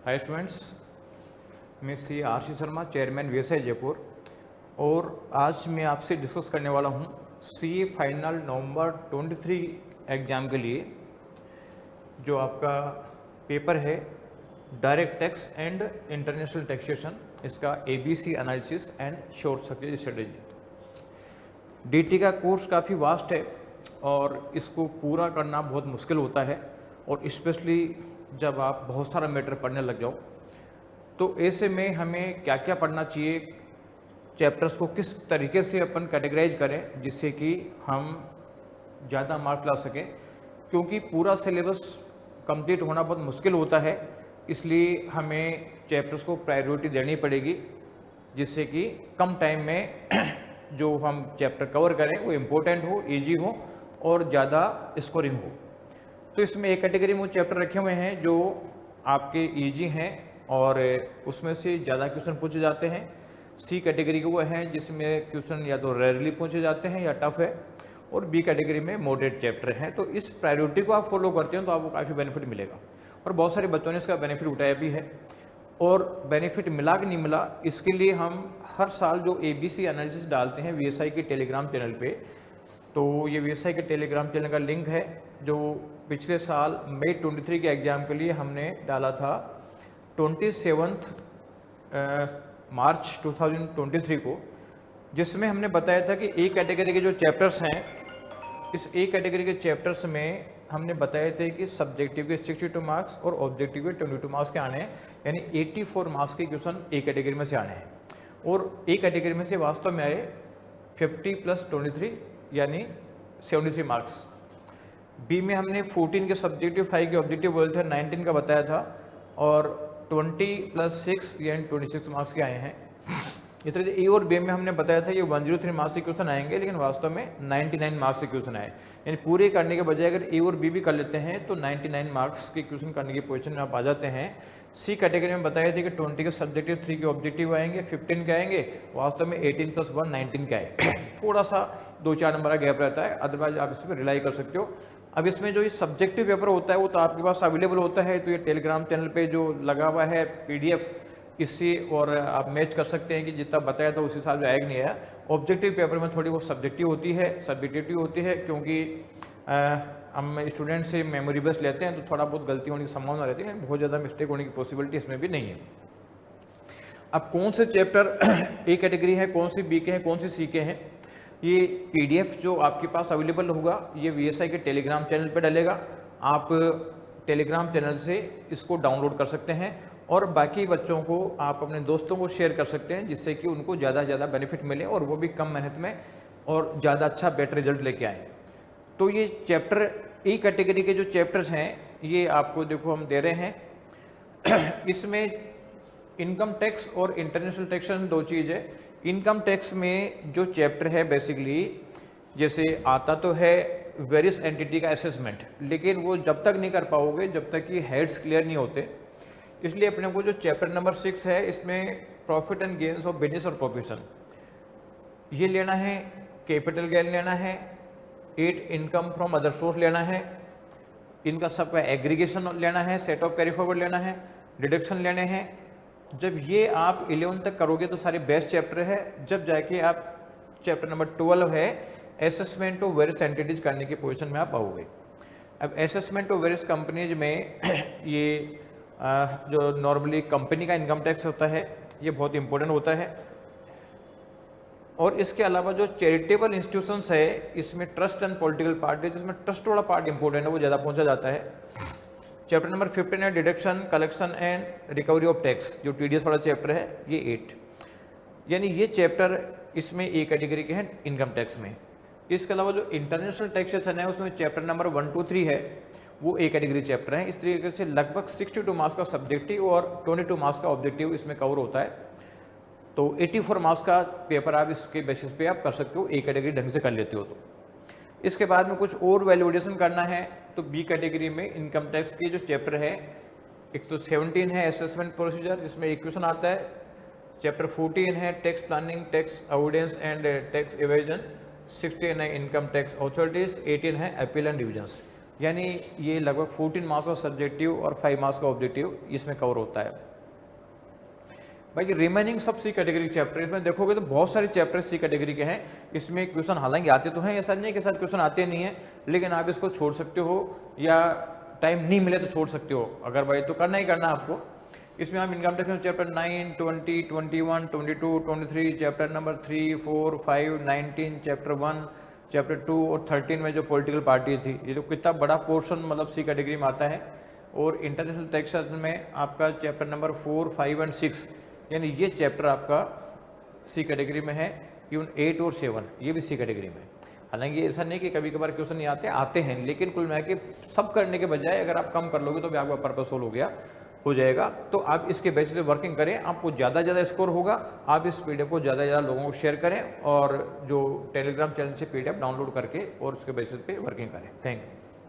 हाय students, मैं C R C Sharma, chairman VSI Jaipur. और आज मैं आपसे डिस्कस करने वाला हूँ सी फाइनल नवंबर 23 एग्ज़ाम के लिए जो आपका पेपर है direct tax and international taxation, इसका ABC analysis and short circuit strategy. DT का कोर्स काफ़ी वास्ट है और इसको पूरा करना बहुत मुश्किल होता है, और स्पेशली जब आप बहुत सारा मैटर पढ़ने लग जाओ तो ऐसे में हमें क्या क्या पढ़ना चाहिए, चैप्टर्स को किस तरीके से अपन कैटेगराइज करें जिससे कि हम ज़्यादा मार्क्स ला सकें, क्योंकि पूरा सिलेबस कंप्लीट होना बहुत मुश्किल होता है। इसलिए हमें चैप्टर्स को प्रायोरिटी देनी पड़ेगी जिससे कि कम टाइम में जो हम चैप्टर कवर करें वो इम्पोर्टेंट हो, ईजी हो और ज़्यादा स्कोरिंग हो। तो इसमें एक कैटेगरी में चैप्टर रखे हुए हैं जो आपके ईजी हैं और उसमें से ज़्यादा क्वेश्चन पूछे जाते हैं। सी कैटेगरी के वो हैं जिसमें क्वेश्चन या तो रेयरली पूछे जाते हैं या टफ है, और बी कैटेगरी में मॉडरेट चैप्टर हैं। तो इस प्रायोरिटी को आप फॉलो करते हैं तो आपको काफ़ी बेनिफिट मिलेगा, और बहुत सारे बच्चों ने इसका बेनिफिट उठाया भी है। और बेनिफिट मिला कि नहीं मिला, इसके लिए हम हर साल जो एबीसी एनालिसिस डालते हैं वीएसआई के टेलीग्राम चैनल पे, तो ये वीएसआई के टेलीग्राम चैनल का लिंक है जो पिछले साल मई 23 के एग्ज़ाम के लिए हमने डाला था 27 मार्च 2023 को, जिसमें हमने बताया था कि ए कैटेगरी के जो चैप्टर्स हैं, इस ए कैटेगरी के चैप्टर्स में हमने बताए थे कि सब्जेक्टिव के 62 मार्क्स और ऑब्जेक्टिव के 22 मार्क्स के आने हैं, यानी 84 मार्क्स के क्वेश्चन ए कैटेगरी में से आने हैं। और ए कैटेगरी में से वास्तव में आए 50 + 23 यानी 73 मार्क्स। बी में हमने 14 के सब्जेक्टिव, 5 के ऑब्जेक्टिव बोले थे, 19 का बताया था, और 20 + 6 यानी 26 मार्क्स के आए हैं। इस तरह से ए और बी में हमने बताया था ये 103 मार्क्स के क्वेश्चन आएंगे, लेकिन वास्तव में 99 मार्क्स के क्वेश्चन आए। यानी पूरे करने के बजाय अगर ए और बी भी कर लेते हैं तो 99 मार्क्स के क्वेश्चन करने की पोजीशन में आप आ जाते हैं। सी कैटेगरी में बताया था कि 20 के सब्जेक्टिव, 3 के ऑब्जेक्टिव आएंगे, 15 के आएंगे, वास्तव में 18 + 1 19 के आए। थोड़ा सा 2-4 नंबर का गैप रहता है, अदरवाइज आप इस पर रिलाई कर सकते हो। अब इसमें जो ये सब्जेक्टिव पेपर होता है वो तो आपके पास अवेलेबल होता है, तो ये टेलीग्राम चैनल पे जो लगा हुआ है पीडीएफ, इससे और आप मैच कर सकते हैं कि जितना बताया था उस हिसाब से आएगा नहीं आया। ऑब्जेक्टिव पेपर में थोड़ी बहुत सब्जेक्टिव होती है, सब्जेक्टिव होती है, क्योंकि हम स्टूडेंट से मेमोरी बेस लेते हैं तो थोड़ा बहुत गलती होने की संभावना रहती है, बहुत ज़्यादा मिस्टेक होने की पॉसिबिलिटी इसमें भी नहीं है। अब कौन से चैप्टर ए कैटेगरी है, कौन सी बी के हैं, कौन सी सी के हैं, ये पीडीएफ जो आपके पास अवेलेबल होगा ये वीएसआई के टेलीग्राम चैनल पे डलेगा। आप टेलीग्राम चैनल से इसको डाउनलोड कर सकते हैं और बाकी बच्चों को, आप अपने दोस्तों को शेयर कर सकते हैं जिससे कि उनको ज़्यादा से ज़्यादा बेनिफिट मिले और वो भी कम मेहनत में और ज़्यादा अच्छा बेटर रिजल्ट लेके आए। तो ये चैप्टर ई कैटेगरी के जो चैप्टर्स हैं ये आपको देखो हम दे रहे हैं। इसमें इनकम टैक्स और इंटरनेशनल टैक्सेशन दो चीज़ है। इनकम टैक्स में जो चैप्टर है बेसिकली, जैसे आता तो है वेरियस एंटिटी का असेसमेंट, लेकिन वो जब तक नहीं कर पाओगे जब तक कि हेड्स क्लियर नहीं होते। इसलिए अपने को जो चैप्टर नंबर 6 है इसमें profit and gains of business और प्रोफेशन ये लेना है, कैपिटल गेन लेना है, 8 इनकम फ्रॉम अदर सोर्स लेना है, इनका सबका एग्रीगेशन लेना है, सेट ऑफ कैरी फॉरवर्ड लेना है, डिडक्शन लेने हैं। जब ये आप 11 तक करोगे तो सारे बेस्ट चैप्टर है। जब जाके आप चैप्टर नंबर 12 है असेसमेंट ऑफ वेरियस एंटिटीज करने की पोजीशन में आप आओगे। अब असेसमेंट ऑफ वेरियस कंपनीज में ये जो नॉर्मली कंपनी का इनकम टैक्स होता है ये बहुत इंपॉर्टेंट होता है। और इसके अलावा जो चैरिटेबल इंस्टीट्यूशंस है इसमें ट्रस्ट एंड पॉलिटिकल पार्टी, जिसमें ट्रस्ट वाला पार्ट इंपॉर्टेंट है, वो ज़्यादा पहुंचा जाता है। चैप्टर नंबर 15 है deduction, collection and recovery of tax, जो टीडीएस वाला चैप्टर है ये 8, यानी ये चैप्टर इसमें ए कैटेगरी के हैं इनकम टैक्स में। इसके अलावा जो इंटरनेशनल टैक्सेशन है उसमें चैप्टर नंबर 1, 2, 3 है, वो ए कैटेगरी चैप्टर है। इस तरीके से लगभग 62 मार्क्स का सब्जेक्टिव और 22 मार्क्स का ऑब्जेक्टिव इसमें कवर होता है। तो 84 मार्क्स का पेपर आप इसके बेसिस पे आप कर सकते हो, ए कैटेगरी ढंग से कर लेते हो। तो इसके बाद में कुछ और वैल्यूएशन करना है तो बी कैटेगरी में इनकम टैक्स की जो चैप्टर है 117 है असेसमेंट प्रोसीजर, जिसमें एक क्वेश्चन आता है। चैप्टर 14 है tax planning, tax avoidance and tax evasion, 16 है इनकम टैक्स अथॉरिटीज, 18 है अपील एंड डिविजन्स। यानी ये लगभग 14 मार्क्स का सब्जेक्टिव और 5 मार्क्स का ऑब्जेक्टिव इसमें कवर होता है। भाई रिमेनिंग सब सी कैटेगरी चैप्टर इसमें देखोगे तो बहुत सारे चैप्टर सी कैटेगरी के हैं। इसमें क्वेश्चन हालांकि आते तो हैं, ऐसा नहीं है कि साथ क्वेश्चन आते नहीं है, लेकिन आप इसको छोड़ सकते हो या टाइम नहीं मिले तो छोड़ सकते हो, अगर भाई तो करना ही करना आपको। इसमें हम इनकम टैक्स में chapter 9, 20, 21, 22, 23, chapter number 3, 4, 5, 19, chapter 1, chapter 2 और 13 में जो पॉलिटिकल पार्टी थी, ये तो कितना बड़ा पोर्शन मतलब सी कैटेगरी में आता है। और इंटरनेशनल टैक्सेशन में आपका चैप्टर नंबर 4, 5 और 6 यानी ये चैप्टर आपका सी कैटेगरी में है। इवन 8 और 7 ये भी सी कैटेगरी में। हालांकि ऐसा नहीं कि कभी कभार क्वेश्चन नहीं आते हैं, लेकिन कुल मिला के सब करने के बजाय अगर आप कम कर लोगे तो भी आपका पर्पस सोल्व हो जाएगा। तो आप इसके बेसिस पे वर्किंग करें, आपको ज़्यादा स्कोर होगा। आप इस पीडीएफ को ज़्यादा लोगों को शेयर करें और जो टेलीग्राम चैनल से पीडीएफ डाउनलोड करके और उसके बेसिस पे वर्किंग करें। Thank you.